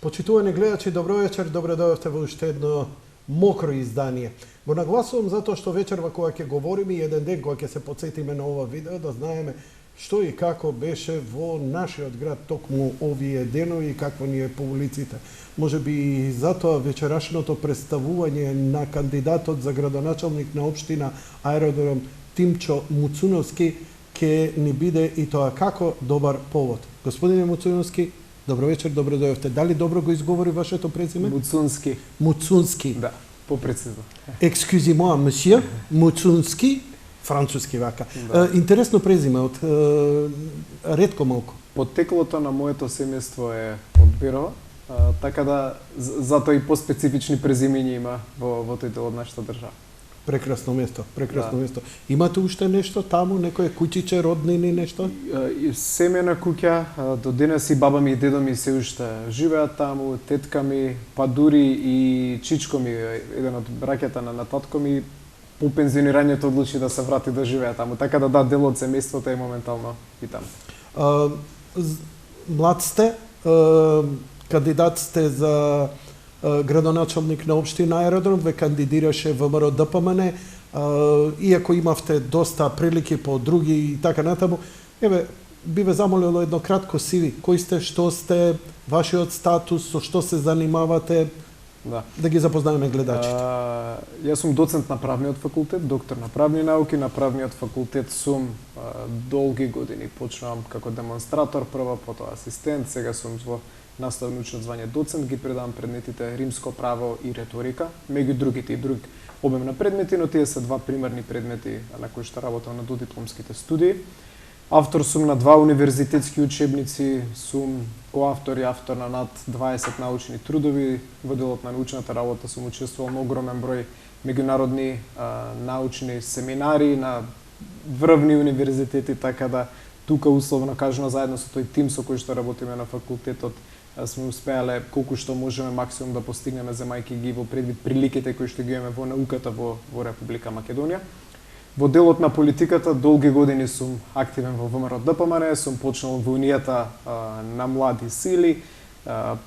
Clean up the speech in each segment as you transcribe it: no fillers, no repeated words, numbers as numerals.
Почитувани гледачи, добро вечер, добро дојдовте во уште едно мокро издание. Го нагласувам затоа што вечерва кога ќе говориме и еден ден кога ќе се потсетиме на ова видео, да знаеме што и како беше во нашиот град токму овие денови и какво ни е по улиците. Може би и затоа вечерашното представување на кандидатот за градоначалник на општина Аеродром Тимчо Муцуновски ќе ни биде и тоа како добар повод. Господине Муцуновски, добро вечер, добро дојдовте. Дали добро го изговори вашето презиме? Муцунски. Муцунски. Да, попрецизно. Excusez-moi, monsieur, Муцунски, француски вака. Да. Интересно презиме од ретко малку. Потеклото на моето семејство е од Бирова, така да затоа и поспецифични презимиња има во тој дел од нашата држава. Прекрасно место, прекрасно Да. место. Имате уште нешто таму, некое куќиче, роднини, нешто? Семејна куќа, до денес и баба ми и дедо ми се уште живеат таму, тетка ми, па дури и чичко ми, еден од браќата на татко ми, по пензионирањето одлучи да се врати да живее таму. Така да дел од семејството е моментално и таму. Млад сте, кандидат сте за градоначалник на општина Аеродром, ве кандидираше ВМРО ДПМН, иако имавте доста прилики по други и така натаму. Еве, би ве замолило едно кратко CV. Кој сте, што сте, вашиот статус, со што се занимавате, да ги запознаеме гледачите. Јас сум доцент на правниот факултет, доктор на правни науки. На правниот факултет сум долги години. Почнувам како демонстратор прво, потоа асистент, сега сум во наставно учно звање доцент, ги предавам предметите римско право и реторика, меѓу другите и друг обем на предмети, но тие се два примерни предмети на кои што работам на додипломските студии. Автор сум на два универзитетски учебници, сум коавтор и автор на над 20 научни трудови. Во делот на научната работа сум учествувал на огромен број меѓународни научни семинари на врвни универзитети, така да тука условно кажано заедно со тој тим со кој што работиме на факултетот сме успеале колку што можеме максимум да постигнеме земајќи ги во предвид приликите кои што ги имаме во науката во Република Македонија. Во делот на политиката долги години сум активен во ВМРО ДПМН, сум почнал во Унијата на млади сили,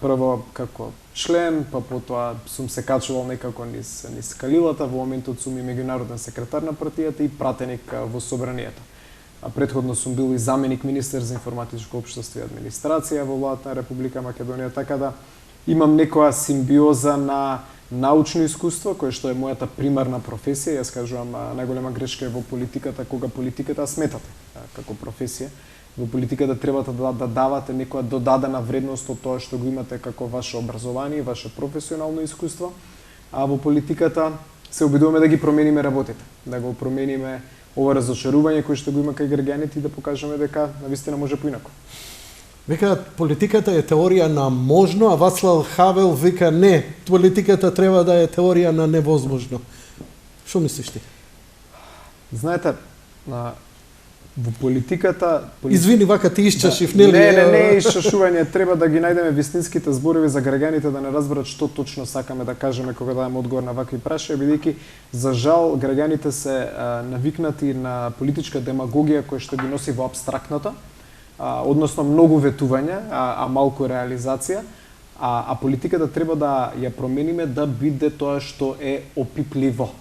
прво како член, па потоа сум се качувал некако низ калилата, во моментот сум и меѓународен секретар на партијата и пратеник во собранието. Претходно сум бил и заменик министер за информатичко општество и администрација во владата на Република Македонија, така да имам некоја симбиоза на научно искуство, кое што е мојата примарна професија. Јас кажувам, најголема грешка е во политиката, кога политиката сметате како професија. Во политиката треба да давате некоја додадена вредност од тоа што го имате како ваше образование, ваше професионално искуство, а во политиката се обидуваме да ги промениме работите, да го промениме ова разочарување кој што го има кај граѓаните и да покажеме дека навистина може поинаку. Викаат, политиката е теорија на можно, а Вацлав Хавел вика не, политиката треба да е теорија на невозможно. Што мислиш ти? Знаете, во политиката... Извини, вака ти исчашив, нели? Не, исчашување, треба да ги најдеме вистинските зборови за граѓаните да не разберат што точно сакаме да кажеме кога дадеме одговор на вакви прашања, бидејќи за жал граѓаните се навикнати на политичка демагогија која што ги носи во апстрактната, односно многу ветување, а малку реализација, а политиката треба да ја промениме да биде тоа што е опипливо.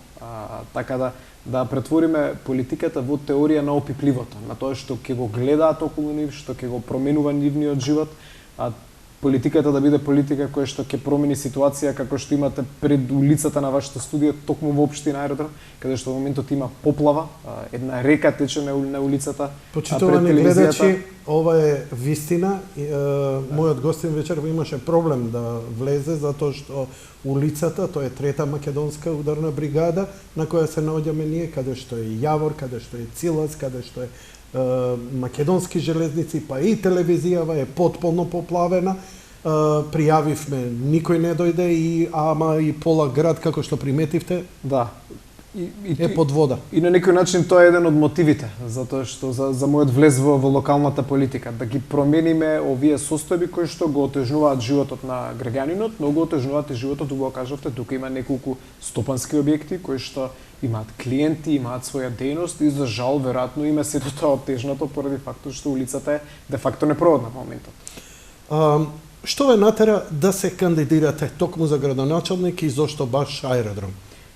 Така да претвориме политиката во теорија на опипливото, на тоа што ќе го гледаат околу нив, што ќе го променува нивниот живот, а политиката да биде политика која што ќе промени ситуација како што имате пред улицата на вашето студио, токму во општина Аеродром, каде што во моментот има поплава, една река тече на улицата. Почитувани гледачи, ова е вистина. Мојот гостин вечерва имаше проблем да влезе затоа што улицата, тоа е трета македонска ударна бригада на која се наоѓаме ние, каде што е Јавор, каде што е Цилац, каде што е македонски железници, па и телевизијава е потполно поплавена. Пријавивме, никој не дојде, ама и пола град, како што приметивте, да, е под вода. И на некој начин тоа е еден од мотивите, затоа што за мојот влез во локалната политика, да ги промениме овие состојби кои што го отежнуваат животот на граѓанинот, но го отежнуваат и животот, убаво кажавте, тука има неколку стопански објекти кои што имаат клиенти, имаат своја дејност и за жал веројатно има сето тоа оттежнато поради фактот што улицата е де факто непроводна во моментот. Што ве натера да се кандидирате токму за градоначалник и зошто баш аеродром?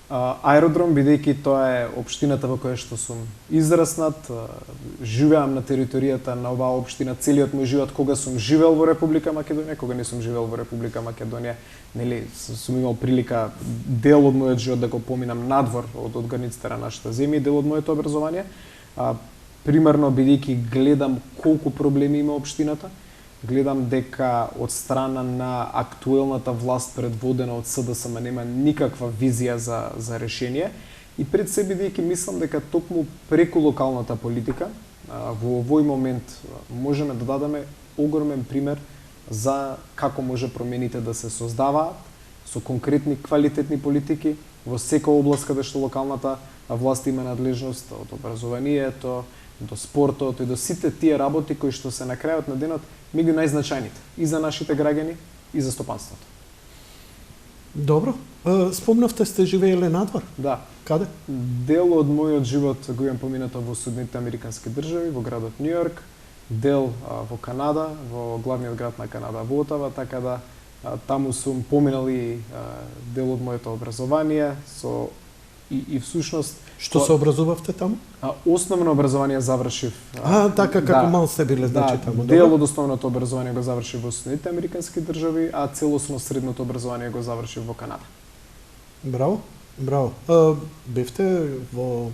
Аеродром, бидејќи тоа е општината во која што сум израснат, живеам на територијата на оваа општина целиот мој живот, кога сум живеел во Република Македонија, кога не сум живеел во Република Македонија, нели сум имал прилика дел од мојот живот да го поминам надвор од границите на нашата земја и дел од моето образование. Примерно бидејќи гледам колку проблеми има општината, гледам дека од страна на актуелната власт предводена од СДСМ нема никаква визија за решение и пред се бидејќи мислам дека токму преку локалната политика во овој момент можеме да дадеме огромен пример за како може промените да се создаваат со конкретни квалитетни политики во секоја област каде што локалната власт има надлежност, од образованието до спортот и до сите тие работи кои што се на крајот на денот меѓу најзначајните и за нашите граѓани и за стопанството. Добро. Спомнавте сте живееле надвор? Да. Каде? Дел од мојот живот го имам поминато во Соединетите Американски држави, во градот Њу Јорк, дел во Канада, во главниот град на Канада, во Отава, така да таму сум поминал и дел од моето образование и всушност Што се образувавте таму? Основно образование завршив. Така како мал сте биле, значи таму. Дел од основното образование го завршив во Соединетите Американски држави, а целосно средното образование го завршив во Канада. Браво, браво. Бевте во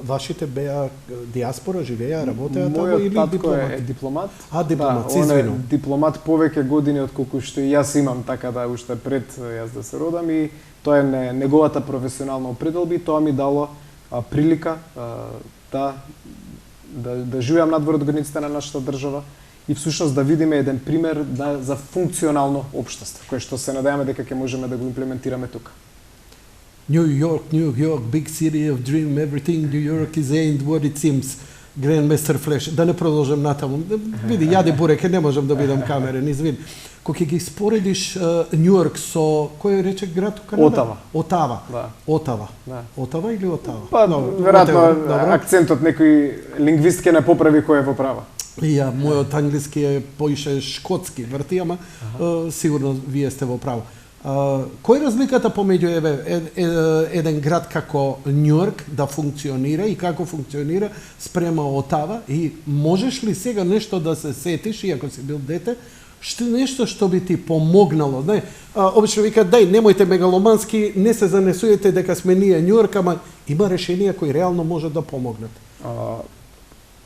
вашите беа диаспора, живеа, работеа таму или дипломат? Мојот дипломат? е дипломат. Дипломат, да, извинувам. Дипломат повеќе години отколку што и јас имам, така да уште пред јас да се родам и тоа е неговата професионална определба и тоа ми дало прилика да живеам надвор од границите на нашата држава и всушност да видиме еден пример за функционално општество, кое што се надеваме дека ќе можеме да го имплементираме тука. New York, big city of dream, everything New York is ain't what it seems. Grandmaster Flash. Да не продолжам натаму. Види, јаде буреке, не можам да бидам камерен, извини. Кога ги споредиш Њујорк со кој рече град у Канада? Отава. Да. Отава. Да. Отава или Отава? Па, веројатно акцентот некој лингвист ќе не поправи кој е во права. Мојот англиски е поише шкотски, врти, ама сигурно вие сте во право. Кој е разликата помеѓу еден град како Њујорк да функционира и како функционира спрема Отава и можеш ли сега нешто да се сетиш, иако си бил дете, нешто што би ти помогнало? Обично викаат, немојте мегаломански, не се занесуете дека сме ние Њујорк, ама има решенија кои реално може да помогнат.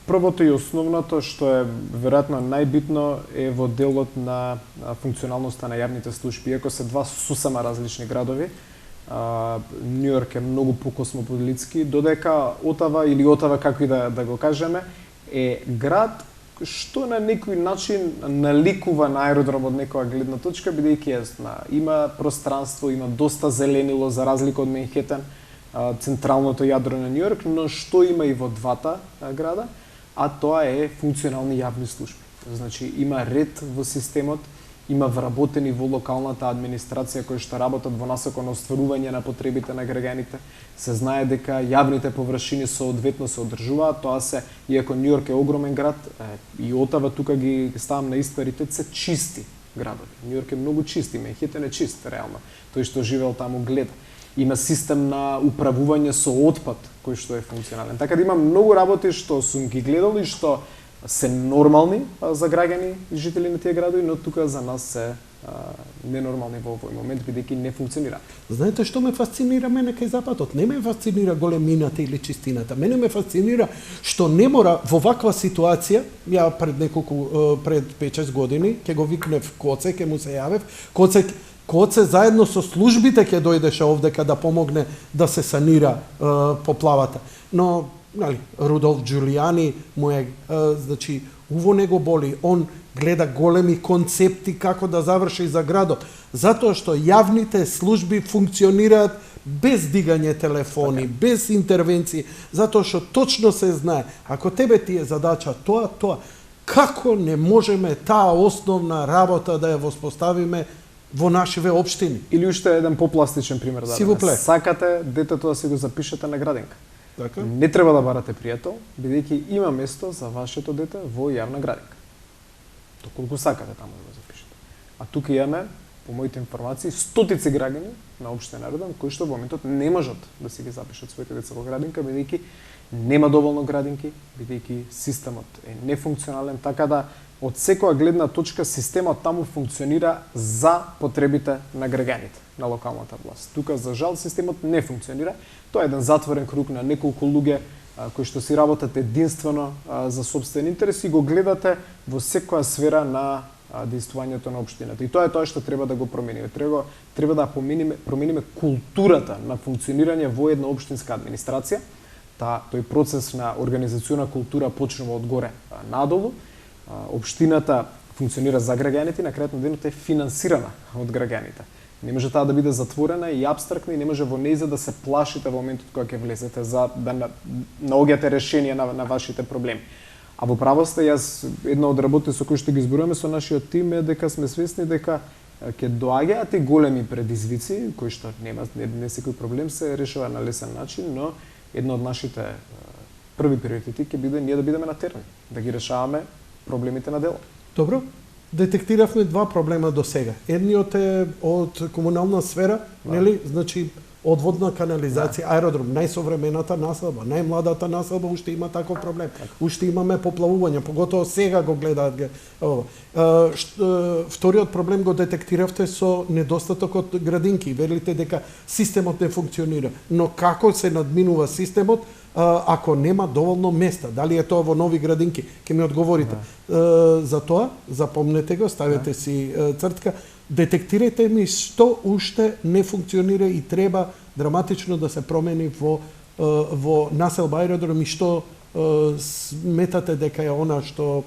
Првото и основното, што е веројатно најбитно, е во делот на функционалноста на јавните служби. Иако се два сосема различни градови, Њујорк е многу покосмополитски, додека Отава или Отава, како и да го кажеме, е град што на некој начин наликува на аеродром од некоја гледна точка, бидејќи има пространство, има доста зеленило за разлика од Менхетен, централното јадро на Њујорк, но што има и во двата града, а тоа е функционални јавни служби. Значи има ред во системот, има вработени во локалната администрација кои што работат во насока на остварување на потребите на граѓаните. Се знае дека јавните површини соодветно се одржуваат, тоа се, иако Њујорк е огромен град, и Отава тука ги ставам на ист паритет, се чисти градови. Њујорк е многу чист, и Менхетен е чист, реално. Тој што живеел таму гледа. Има систем на управување со отпад, кој што е функционален. Така да има многу работи што сум ги гледал и што се нормални за граѓани и жители на тие градови, но тука за нас се ненормални во овој момент, бидејќи не функционира. Знаете што ме фасцинира мене кај Западот? Не ме фасцинира големината или чистината. Мене ме фасцинира што не мора во ваква ситуација, ја пред 5-6 години, ќе го викнев Коце, ќе му се јавев, Коце заедно со службите ќе дојдеше овдека да помогне да се санира поплавата. Но Рудолф Џулијани му е, значи, уво не го боли. Он гледа големи концепти како да заврши за градот. Затоа што јавните служби функционираат без дигање телефони, без интервенции, затоа што точно се знае, ако тебе ти е задача тоа, како не можеме таа основна работа да ја воспоставиме во нашиве општини? Или уште еден попластичен пример да. Сакате детето да си го запишете на градинка. Така? Не треба да барате пријател, бидејќи има место за вашето дете во јавна градинка. Доколку сакате таму да го запишете. А тука имаме, по моите информации, стотици граѓани на општина Аеродром кои што во моментот не можат да си ги запишат своите деца во градинка, бидејќи нема доволно градинки, бидејќи системот е нефункционален, така да од секоја гледна точка системот таму функционира за потребите на граѓаните, на локалната власт. Тука за жал системот не функционира. Тоа е еден затворен круг на неколку луѓе кои што си работат единствено за сопствен интерес и го гледате во секоја сфера на действувањето на општината. И тоа е тоа што треба да го промениме. Треба да промениме културата на функционирање во една општинска администрација. Тој процес на организациона култура почнува од горе надолу. Општината функционира за граѓаните и на крајот на денот е финансирана од граѓаните. Не може таа да биде затворена и апстрактна и не може во нејза да се плашите во моментот кога ќе влезете за да наоѓате решение на вашите проблеми. А во право сте, јас една од работите со кои што ги зборуваме со нашиот тим е дека сме свесни дека ќе доаѓаат и големи предизвици кои што не секој проблем се решава на лесен начин, но една од нашите први приоритети ќе биде ние да бидеме на терен, да ги решаваме проблемите на дело. Добро. Детектиравме два проблема до сега. Едниот е од комунална сфера, нели? Значи одводна канализација, аеродром, најсовремената населба, најмладата населба уште има таков проблем. Уште имаме поплавување, поготово сега го гледаат ова. Вториот проблем го детектиравте со недостатокот градинки. Велите дека системот не функционира. Но како се надминува системот ако нема доволно места? Дали е тоа во нови градинки? Ке ми одговорите. За тоа, запомнете го, ставете си цртка. Детектирајте ми што уште не функционира и треба драматично да се промени во населба Аеродром и што сметате дека е она што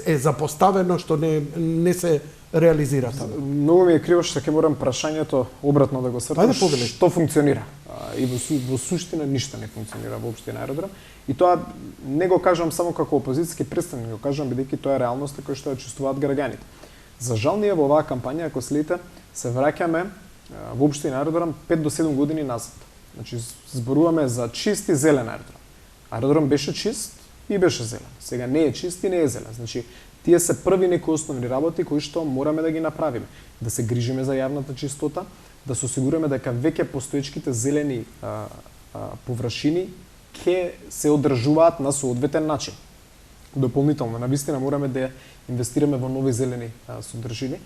е запоставено, што не се реализира таму. Многу ми е криво што ќе морам прашањето обратно да го свртам. Што функционира? И во суштина ништо не функционира во општина Аеродром. И тоа не го кажам само како опозицијски претставник, го кажам бидејќи тоа е реалноста која што ја чувствуваат граѓаните. За жал ние во оваа кампања, ако следите, се враќаме во општина Аеродром 5 до 7 години назад. Значи зборуваме за чист и зелен аеродром. Аеродром беше чист и беше зелен. Сега не е чист и не е зелен. Значи тие се први некои основни работи кои што мораме да ги направиме. Да се грижиме за јавната чистота, да се осигураме дека веќе постоечките зелени површини ќе се одржуваат на соодветен начин. Дополнително, навистина мораме да инвестираме во нови зелени содржини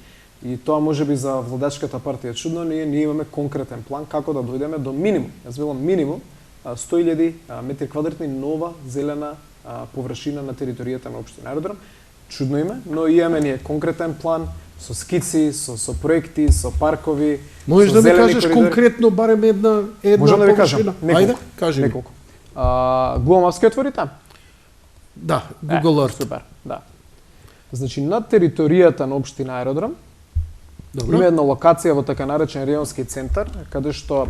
и тоа можеби за владачката партија чудно, ние имаме конкретен план како да дојдеме до минимум, јас велам минимум 100.000 метри квадратни нова зелена површина на територијата на општина Аеродром. Чудно име, но имаме ние конкретен план со скици, со проекти, со паркови, можеш да ми кажеш конкретно барем една можам да ви кажам површина? Ајде, кажи ми. Неколку. Google Maps ќе отворите? Да, Google Earth. Супер, да. Значи, на територијата на општина Аеродром има една локација во така наречен реонски центар, каде што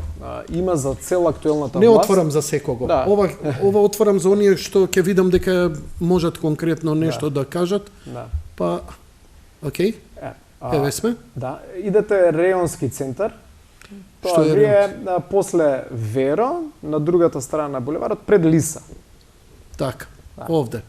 има за цел актуелната власт. Не отворам за секого. Да. Ова отворам за оние што ќе видам дека можат конкретно нешто да кажат. Да. Па, окей. Еве сме. Да, идете реонски центар. Што Тоа е е после Веро, на другата страна на булеварот, пред Лиса. Така, Да. овде.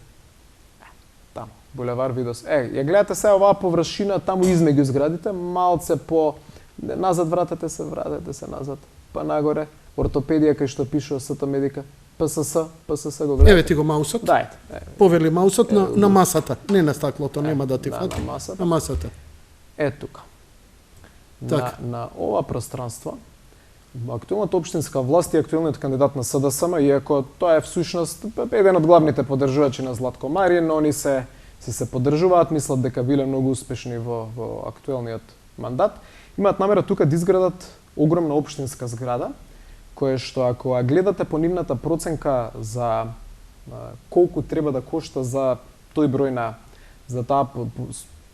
Таму, булевар Видос. Ја гледате сега оваа површина таму измеѓу зградите, малце по назад вратете се назад, па нагоре, ортопедија кај што пише СТ Медика, ПСС го гледате. Еве ти го маусот. Дајте. Повели маусот на масата, не на стаклото, нема да ти фати. масата. На масата. Тука. Така. На ова пространство, актуелната општинска власт и актуелниот кандидат на СДСМ, иако тоа е всушност еден од главните поддржувачи на Златко Марин, они се поддржуваат, мислат дека биле многу успешни во актуелниот мандат, имаат намера тука да изградат огромна општинска зграда, која што ако гледате по нивната проценка за колку треба да кошта за тој број за таа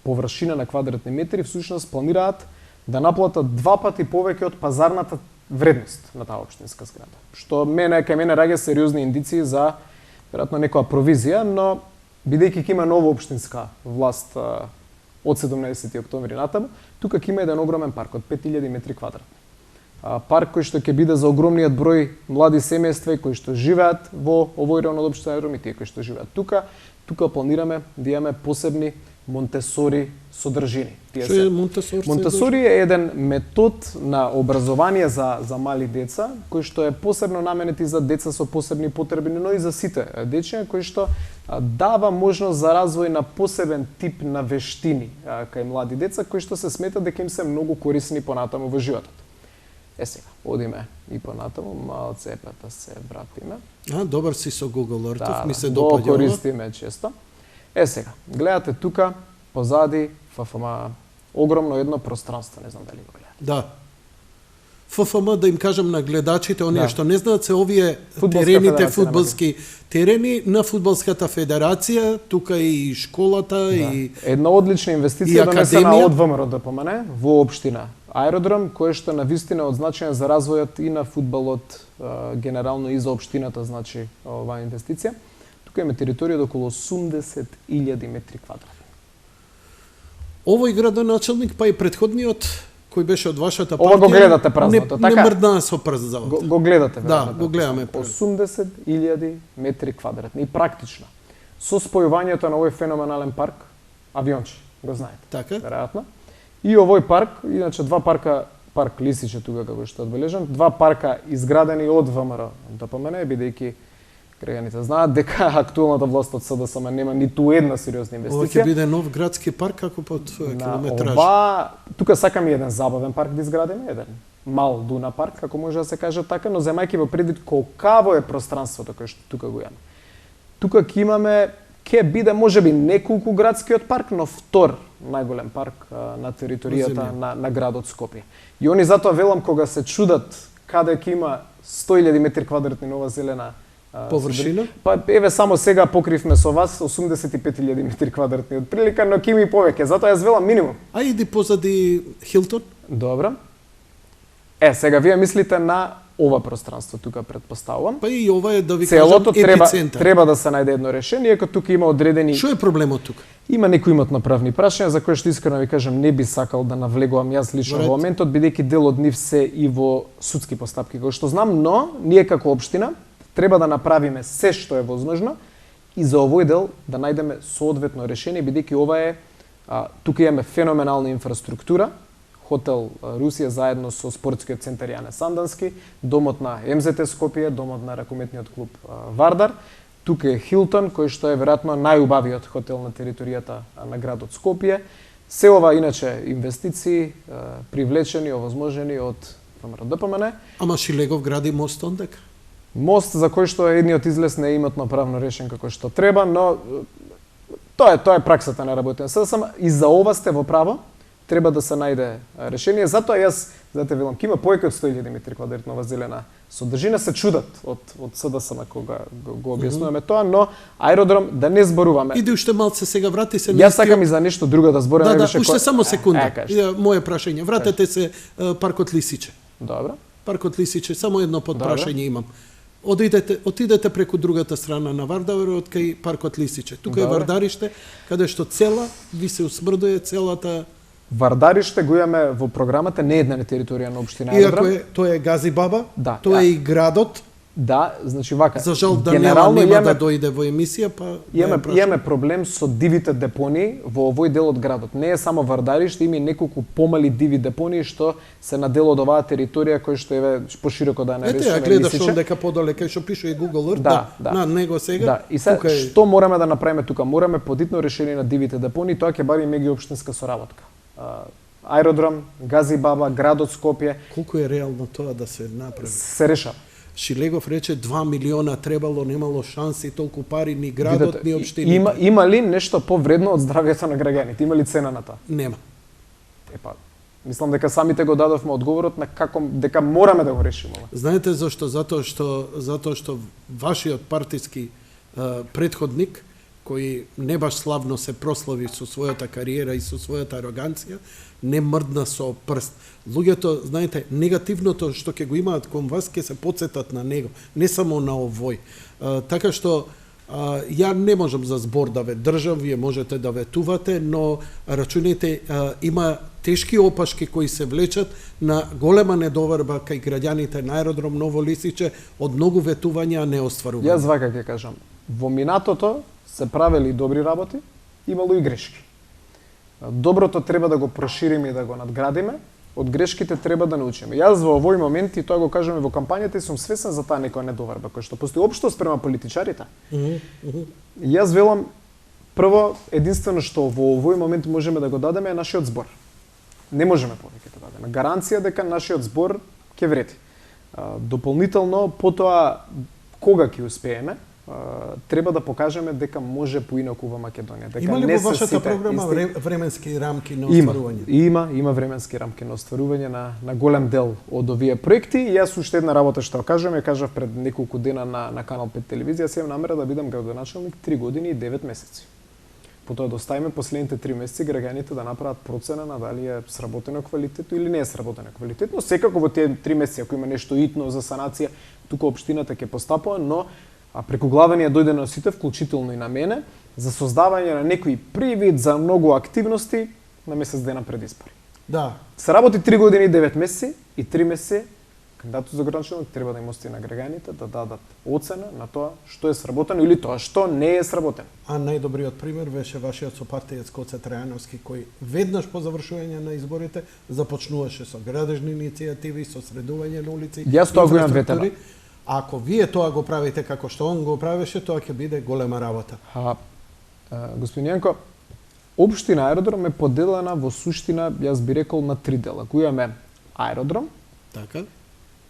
површина на квадратни метри, всушност планираат да наплатат 2 пати повеќе од пазарната вредност на таа општинска зграда. Што кај мене раѓа сериозни индиции за веројатно некоја провизија, но бидејќи ќе има нова општинска власт од 17 октомври натаму, тука ќе има еден огромен парк од 5000 метри квадратни. Парк кој што ќе биде за огромниот број млади семејства кои што живеат во овој район од општина Аеродром и тие кои што живеат тука. Тука планираме да имаме посебни Монтесори содржини. Што е Монтесори? Монтесори е еден метод на образование за мали деца, кој што е посебно наменет и за деца со посебни потребни, но и за сите дечиња, кој што дава можност за развој на посебен тип на вештини кај млади деца, кои што се смета дека им се многу корисни понатаму во животот. Сега, одиме и понатаму, малце да се вратиме. Добар си со Google Earth, Да, ми се го допаѓа. користиме често. Сега, гледате тука, позади, огромно едно пространство, не знам дали го гледате. Да. ФФМ, да им кажам на гледачите, оние Да. што не знаат, се овие Фудбалска терените, федерација фудбалски терени на Фудбалската федерација, тука и школата, и Една одлична инвестиција и донесена академија. од ВМРО да помене во општина Аеродром, кој што навистина од значај за развојот и на фудбалот, генерално и за општината, значи оваа инвестиција. Тука има територија од околу 80.000 метри квадратни. овој градоначалник, па и предходниот, кој беше од вашата партија. Ова го гледате празното, не, така? Не мрдна со прст за овде. Го гледате, Да, веројатно. го гледаме. 80.000 метри квадратни и практично. Со спојувањето на овој феноменален парк, авионче, го знаете. Така? Веројатно. И овој парк, иначе два парка, парк Лисиче тука како што одбележан, два парка изградени од ВМРО да помене, бидејќи граѓаните знаат дека актуелната власт од СДСМ нема ниту една сериозна Ова ќе инвестиција. биде нов градски парк како под километраж. Тука сакаме еден забавен парк да изградиме, еден мал Дуна парк, како може да се каже така, но земајќи во предвид колкаво е пространството кое што тука го имаме. Тука ќе имаме, ќе биде можеби неколку градскиот парк, но втор најголем парк на територијата на градот Скопје. И они затоа велам кога се чудат каде ќе има 100.000 метри квадратни нова зелена Површина? Па еве само сега покривме со вас 85.000 метри квадратни од прилика, но ќе има и повеќе, затоа јас велам минимум. А иди позади Хилтон? Добро. Сега вие мислите на ова пространство тука предпоставувам. Па и ова е да ви Целото кажам епицентар. треба да се најде едно решение, иако тука има одредени Што е проблемот тука? Има некои имотно-правни прашања за кои што искрено ви кажам не би сакал да навлегувам јас лично во моментот, бидејќи дел од нив се и во судски постапки, кои што знам, но ние како општина треба да направиме се што е возможно и за овој дел да најдеме соодветно решение, бидејќи ова е тука имаме феноменална инфраструктура, хотел Русија заедно со спортскиот центар Јане Сандански, домот на МЗТ Скопје, домот на ракометниот клуб Вардар. Тука е Хилтон, кој што е веројатно најубавиот хотел на територијата на градот Скопје. Се ова иначе инвестиции привлечени, овозможени од ДПМН. Ама Шилегов гради мост ондека. Мост за кој што едниот излез не е имотно правно решен како што треба, но тоа е праксата на работење. Сам и за ова сте во право. Треба да се најде решение. Затоа јас, знаете, велам, ќе има повеќе од 100.000 метри квадратни нова зелена содржина, се чудат од СДСМ кога го објаснуваме тоа, но аеродром да не зборуваме. Иди уште малце сега, врати се. Јас сакам и за нешто друго да зборуваме. Да, уште само секунда. Кажете. Моје прашање. Вратете се паркот Лисиче. Добро. Паркот Лисиче, само едно подпрашање имам. Отидете преку другата страна на Вардарот кај паркот Лисиче. Тука е Вардариште, каде што цела ви се усмрдува целата. Вардариште го имаме во програмата, не една на територија на општина Аеродром. Иако тоа е Гази Баба, да, тоа е и градот. Да, значи вака. За жал Даниела нема да дојде во емисија, па имаме проблем со дивите депонии во овој дел од градот. Не е само Вардариште, има и неколку помали диви депонии што се на дел од оваа територија кој што еве пошироко да наречеме. Ете, гледаш ондека подалека што пише и Google Earth, на него сега. Да, и сега што мораме да направиме тука? Мораме подитно решение на дивите депонии, тоа ќе бари меѓуопштинска соработка. Аеродром, Гази Баба, градот Скопје. Колку е реално тоа да се направи? Се решава. Шилегов рече 2 милиона требало, немало шанси, толку пари ни градот, ни општините. Има ли нешто повредно од здравјето на граѓаните? Има ли цена на тоа? Нема. Мислам дека самите го дадовме одговорот на дека мораме да го решиме. Знаете зашто? Затоа што вашиот партиски претходник, кој не баш славно се прослави со својата кариера и со својата ароганција, не мрдна со прст. Луѓето, знаете, негативното што ќе го имаат кон вас ќе се потсетат на него, не само на овој. Така што ја не можам за збор да ве држам, вие можете да ветувате, но рачунете, има тешки опашки кои се влечат на голема недоварба кај граѓаните на аеродром Ново Лисиче од многу ветувања не остварување. Јас вака ќе кажам, во минатото се правели добри работи, имало и грешки. Доброто треба да го прошириме и да го надградиме, од грешките треба да научиме. Јас во овој момент, и тоа го кажеме во кампањата, и сум свесен за таа некоја недоварба која што постои општо спрема политичарите. Јас велам, прво, единствено што во овој момент можеме да го дадеме е нашиот збор. Не можеме повеќе да дадеме. Гаранција дека нашиот збор ќе вреди. Дополнително, потоа, кога ќе успееме, треба да покажеме дека може поинаку во Македонија. Дека има ли не во вашата програма временски рамки на остварување? Има временски рамки на остварување на голем дел од овие проекти. И јас уште една работа што кажам, ја кажав пред неколку дена на Канал 5 телевизија, се имам намера да бидам градоначелник 3 години и 9 месеци. Потоа да оставиме последните 3 месеци граѓаните да направат процена на дали е сработено квалитетно или не е сработено квалитетно. Секако во тие 3 месеци, ако има нешто итно за санација, тука општината ќе постапува, но преку глава ни ја дојде на сите, вклучително и на мене, за создавање на некои привид за многу активности на месец дена пред избори. Да. Се работи 3 години и 9 месеци и 3 месеци кандидатот за градоначелник треба да им остави на граѓаните да дадат оцена на тоа што е сработено или тоа што не е сработено. А најдобриот пример беше вашиот сопартиец Коце Трајановски, кој веднаш по завршување на изборите започнуваше со градежни иницијативи, со средување на улици. Јас тоа го имам ветено. Ако вие тоа го правите како што он го правеше, тоа ќе биде голема работа. Господин Јанко, општина Аеродром е поделена во суштина, јас би рекол, на 3 дела. Го имаме Аеродром, така,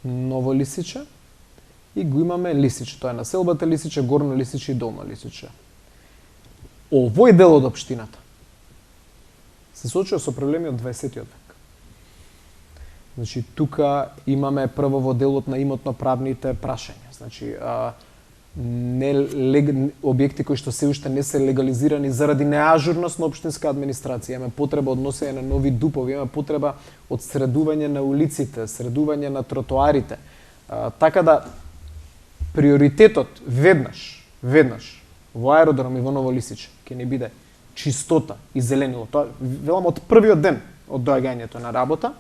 Ново Лисиче и го имаме Лисиче. Тоа е населбата Лисиче, Горно Лисиче и Долно Лисиче. Овој дел од општината се соочува со проблеми од 20-тиот век. Значи, тука имаме прво во делот на имотно-правните прашања. Значи, објекти кои што се уште не се легализирани заради неажурност на општинска администрација. Имаме потреба од носење на нови дупови, имаме потреба од средување на улиците, средување на тротоарите. Така да, приоритетот веднаш, во Аеродром и во Ново Лисиче, ќе не биде чистота и зеленило. Тоа, велам, од првиот ден од доаѓањето на работа.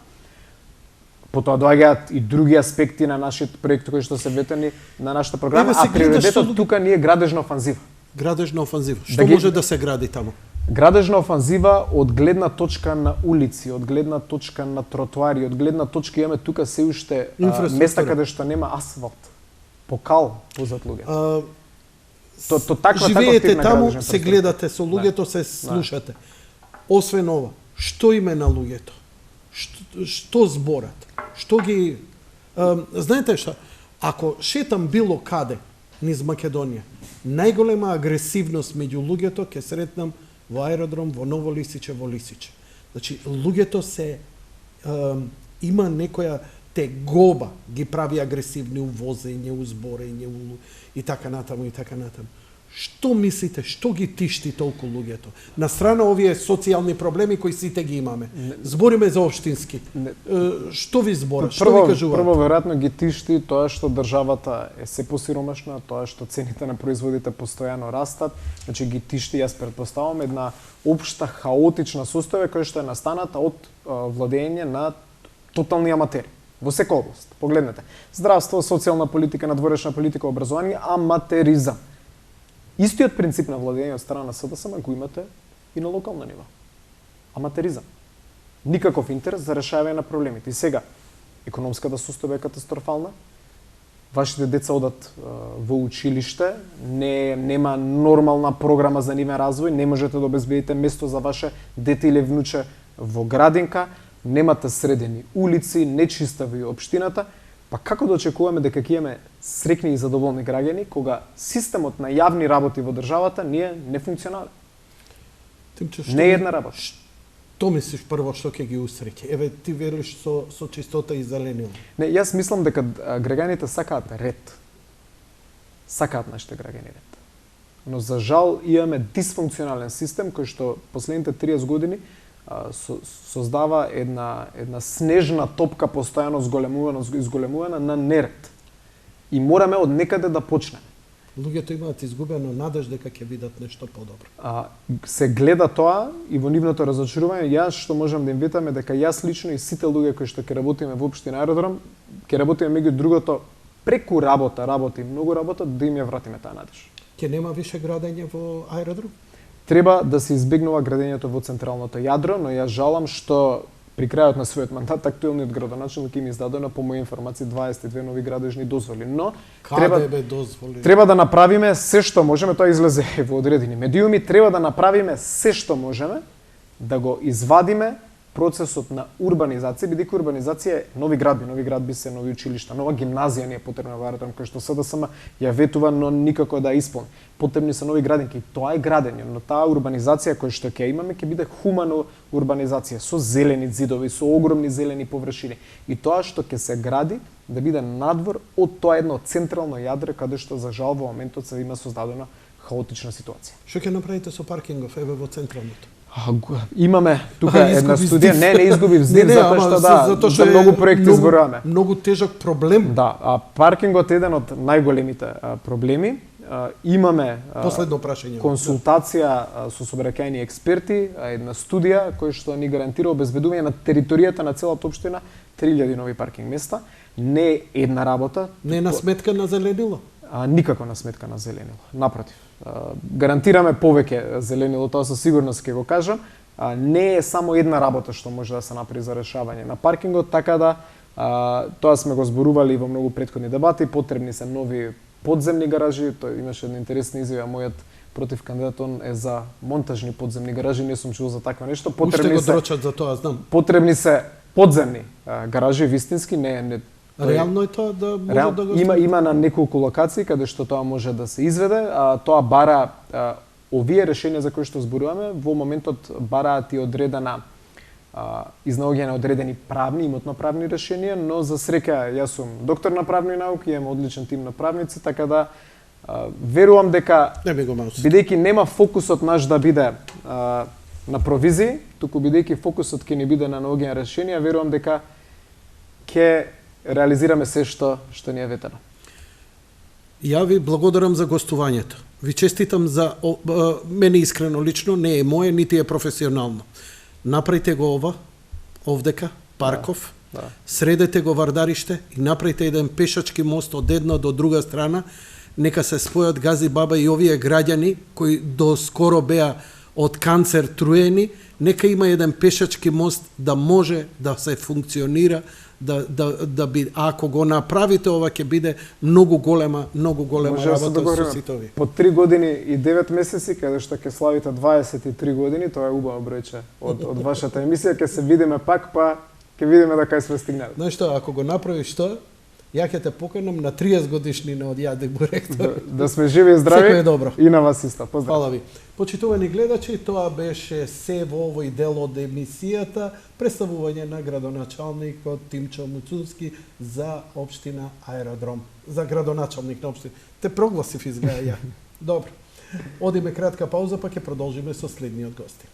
Потоа доаѓаат и други аспекти на нашиот проект кои што се ветени на нашата програма, а приоритетот тука ни е градежна офанзива. Градежна офанзива. Што може да се гради таму? Градежна офанзива од гледна точка на улици, од гледна точка на тротоари, од гледна точка имаме тука се уште места каде што нема асфалт, покал позад луѓето. Живеете таму, се гледате со луѓето, се слушате. Освен ова, што име на луѓето? Што зборат? Што ги... знаете што? Ако шетам било каде низ Македонија, најголема агресивност меѓу луѓето ќе сретнам во Аеродром, во Ново Лисиче, во Лисиче. Значи, луѓето се... има некоја тегоба, ги прави агресивни у возење, у зборење, и така натаму, и така натаму. Што мислите, што ги тишти толку луѓето? На страна овие социјални проблеми кои сите ги имаме. Збориме за општински. Што ви зборат? Што ви кажуваат? Прво, веројатно ги тишти тоа што државата е се посиромашна, тоа што цените на производите постојано растат. Значи ги тишти, јас претпоставам, една општа хаотична состојба која што е настаната од владење на тотални аматери. Во секоја област. Погледнете. Здравство, социјална политика, надворешна политика, образование, аматеризам. Истиот принцип на владење од страна на СДСМ го имате и на локално ниво. Аматеризам. Никаков интерес за решавање на проблемите. И сега, економската состојба е катастрофална, вашите деца одат во училиште, нема нормална програма за нивен развој, не можете да обезбедите место за ваше дете или внуче во градинка, немате средени улици, нечиста во општината. Па како да очекуваме дека ќе имаме среќни и задоволни граѓани кога системот на јавни работи во државата не функционира? Не е една работа. Што мислиш прво што ќе ги усреќи? Еве ти велиш со чистота и зеленило. Не, јас мислам дека граѓаните сакаат ред. Сакаат нашите граѓани ред. Но за жал имаме дисфункционален систем кој што последните 30 години создава една снежна топка постојано изголемувана на неред. И мораме од некаде да почнеме. Луѓето имаат изгубено надеж дека ќе видат нешто подобро. Се гледа тоа и во нивното разочарување, јас што можам да им ветаме дека јас лично и сите луѓе кои што ќе работиме во општина Аеродром, ќе работиме меѓу другото преку работа, многу работа, да им ја вратиме таа надеж. Ќе нема више градење во Аеродром? Треба да се избегнува градењето во централното јадро, но ја жалам што при крајот на својот мандат актуелниот градоначелник им издадена по моја информација 22 нови градежни дозволи, но Каде бе дозволи? треба да направиме се што можеме, тоа излезе во одредени медиуми, треба да направиме се што можеме да го извадиме процесот на урбанизација, бидејќи урбанизација е нови градби се нови училишта, нова гимназија не е потребна во аеродром, кој што СДСМ ја ветува, но никако да исполни. Потребни се нови градинки, тоа е градење, но таа урбанизација која што ќе имаме ќе биде хумана урбанизација со зелени зидови, со огромни зелени површини. И тоа што ќе се гради да биде надвор од тоа едно централно јадро каде што за жал во моментот се има создадена хаотична ситуација. Што ќе направите со паркингов еве во централното? Имаме тука една студија, не изгуби вздив, затоа што многу проекти зборуваме. Многу тежок проблем. Да, а паркингот е еден од најголемите проблеми. Имаме Последно прашање. Консултација со сообраќајни експерти, една студија која што ни гарантира обезбедување на територијата на целата општина 3000 нови паркинг места. Не е една работа. Не е на сметка на зеленило? Никако на сметка на зеленило. Напротив, гарантираме повеќе зеленило, тоа со сигурност ќе го кажам. Не е само една работа што може да се направи за решавање на паркингот, така да тоа сме го зборували во многу претходни дебати, потребни се нови подземни гаражи, тоа имаше една интересна изјава, мојот против кандидат он е за монтажни подземни гаражи, не сум чул за такво нешто. Потребни се дрочат за тоа, знам. Потребни се подземни гаражи вистински, не реално е тоа да може да го има на неколку локации каде што тоа може да се изведе, тоа бара овие решенија за кои што зборуваме, во моментот бараат и одредена изнаоѓање на одредени правни, имотно-правни решенија, но за среќа јас сум доктор на правни науки, имам одличен тим на правници, така да верувам дека бидејќи нема фокусот наш да биде на провизии, туку бидејќи фокусот ќе ни биде на наоѓање решенија, верувам дека ќе реализираме се што ни е ветено. Ја ви благодарам за гостувањето. Ви честитам за мене искрено лично, не е мое, нити е професионално. Направите го ова, овдека, парков, средете го Вардариште и направите еден пешачки мост од една до друга страна, нека се спојат Гази Баба и овие граѓани кои до скоро беа од канцер труени, нека има еден пешачки мост да може да се функционира, да би, ако го направите, ова ќе биде многу голема работа со сите овие. По 3 години и 9 месеци, каде што ќе славите 23 години, тоа е убаво бројче од вашата емисија, ќе се видиме пак, па ќе видиме да кај сме стигнали. Знаеш што, ако го направиш тоа, ја ќе те поканам на 30 годишнина од Јадек Буректор. Да сме живи и здрави. Секој е добро. И на вас исто. Поздрав. Фала ви. Почитувани гледачи, тоа беше се во овој дел од емисијата, представување на градоначалникот Тимчо Муцунски за општина Аеродром, за градоначалник на општина. Те прогласив изгледа ја. Добро. Одиме кратка пауза, па ќе продолжиме со следниот гости.